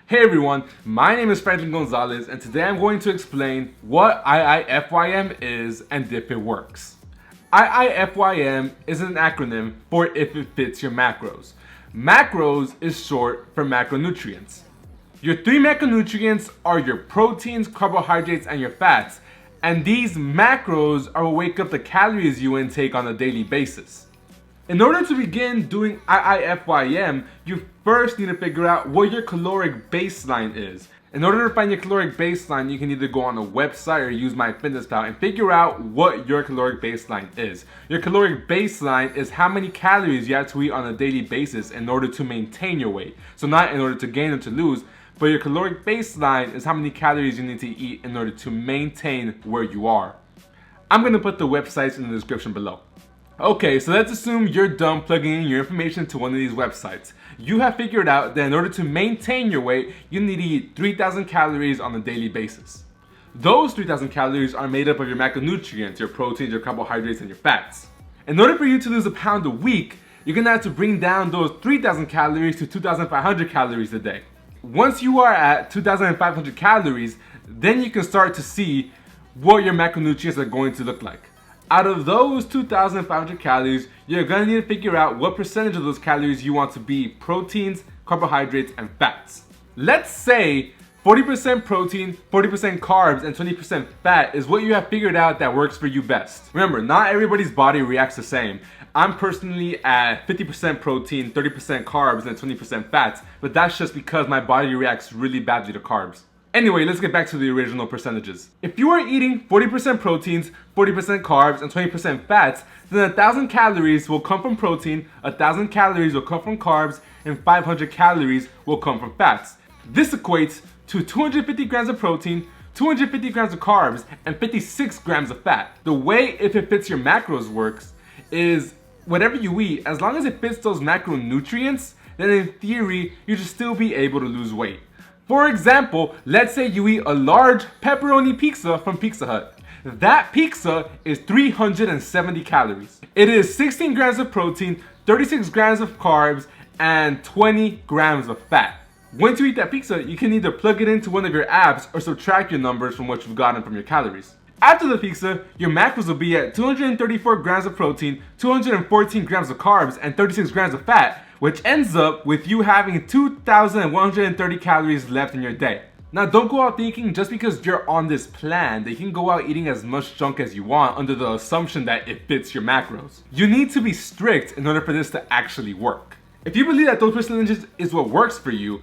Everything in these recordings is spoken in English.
Hey everyone, my name is Franklin Gonzalez and today I'm going to explain what IIFYM is and if it works. IIFYM is an acronym for if it fits your macros. Macros is short for macronutrients. Your three macronutrients are your proteins, carbohydrates, and your fats, and these macros are what wake up the calories you intake on a daily basis. In order to begin doing IIFYM, you first need to figure out what your caloric baseline is. In order to find your caloric baseline, you can either go on a website or use MyFitnessPal and figure out what your caloric baseline is. Your caloric baseline is how many calories you have to eat on a daily basis in order to maintain your weight. So not in order to gain or to lose, but your caloric baseline is how many calories you need to eat in order to maintain where you are. I'm going to put the websites in the description below. Okay, so let's assume you're done plugging in your information to one of these websites. You have figured out that in order to maintain your weight, you need to eat 3,000 calories on a daily basis. Those 3,000 calories are made up of your macronutrients, your proteins, your carbohydrates, and your fats. In order for you to lose a pound a week, you're going to have to bring down those 3,000 calories to 2,500 calories a day. Once you are at 2,500 calories, then you can start to see what your macronutrients are going to look like. Out of those 2,500 calories, you're going to need to figure out what percentage of those calories you want to be proteins, carbohydrates, and fats. Let's say 40% protein, 40% carbs, and 20% fat is what you have figured out that works for you best. Remember, not everybody's body reacts the same. I'm personally at 50% protein, 30% carbs, and 20% fats, but that's just because my body reacts really badly to carbs. Anyway, let's get back to the original percentages. If you are eating 40% proteins, 40% carbs, and 20% fats, then 1,000 calories will come from protein, 1,000 calories will come from carbs, and 500 calories will come from fats. This equates to 250 grams of protein, 250 grams of carbs, and 56 grams of fat. The way if it fits your macros works is whatever you eat, as long as it fits those macronutrients, then in theory, you should still be able to lose weight. For example, let's say you eat a large pepperoni pizza from Pizza Hut. That pizza is 370 calories. It is 16 grams of protein, 36 grams of carbs, and 20 grams of fat. Once you eat that pizza, you can either plug it into one of your apps or subtract your numbers from what you've gotten from your calories. After the pizza, your macros will be at 234 grams of protein, 214 grams of carbs, and 36 grams of fat, which ends up with you having 2,130 calories left in your day. Now don't go out thinking just because you're on this plan that you can go out eating as much junk as you want under the assumption that it fits your macros. You need to be strict in order for this to actually work. If you believe that those percentages is what works for you,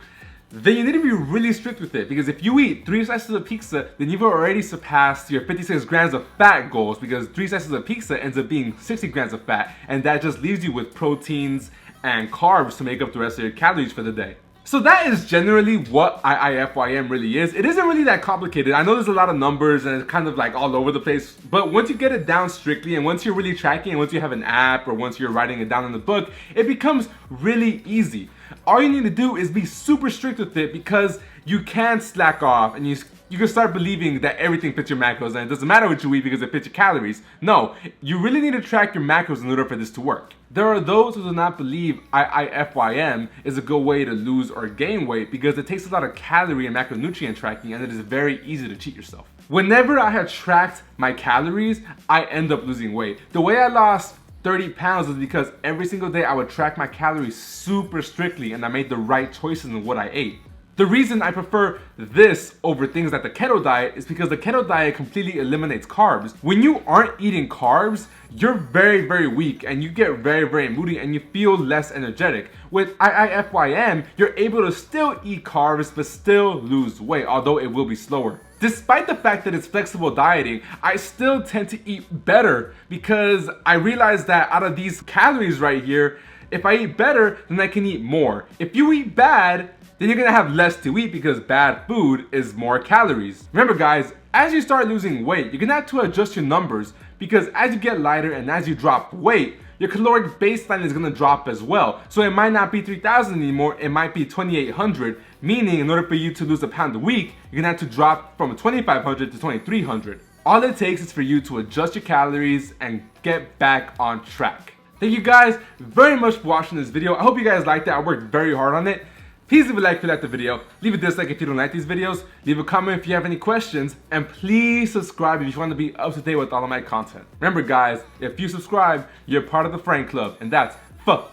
then you need to be really strict with it, because if you eat 3 slices of pizza, then you've already surpassed your 56 grams of fat goals, because 3 slices of pizza ends up being 60 grams of fat, and that just leaves you with proteins and carbs to make up the rest of your calories for the day. So that is generally what IIFYM really is. It isn't really that complicated. I know there's a lot of numbers and it's kind of like all over the place, but once you get it down strictly and once you're really tracking and once you have an app or once you're writing it down in the book, it becomes really easy. All you need to do is be super strict with it, because you can't slack off and you can start believing that everything fits your macros and it doesn't matter what you eat because it fits your calories. No, you really need to track your macros in order for this to work. There are those who do not believe IIFYM is a good way to lose or gain weight because it takes a lot of calorie and macronutrient tracking and it is very easy to cheat yourself. Whenever I have tracked my calories, I end up losing weight. The way I lost 30 pounds is because every single day I would track my calories super strictly and I made the right choices in what I ate. The reason I prefer this over things like the keto diet is because the keto diet completely eliminates carbs. When you aren't eating carbs, you're very weak and you get very moody and you feel less energetic. With IIFYM, you're able to still eat carbs but still lose weight, although it will be slower. Despite the fact that it's flexible dieting, I still tend to eat better because I realize that out of these calories right here, if I eat better, then I can eat more. If you eat bad, then you're gonna have less to eat because bad food is more calories. Remember guys, as you start losing weight, you're gonna have to adjust your numbers, because as you get lighter and as you drop weight, your caloric baseline is gonna drop as well. So it might not be 3,000 anymore, it might be 2,800, meaning in order for you to lose a pound a week, you're gonna have to drop from 2,500 to 2,300. All it takes is for you to adjust your calories and get back on track. Thank you guys very much for watching this video. I hope you guys liked it. I worked very hard on it. Please leave a like if you liked the video, leave a dislike if you don't like these videos, leave a comment if you have any questions, and please subscribe if you want to be up to date with all of my content. Remember guys, if you subscribe, you're part of the Friend Club, and that's for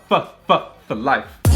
life.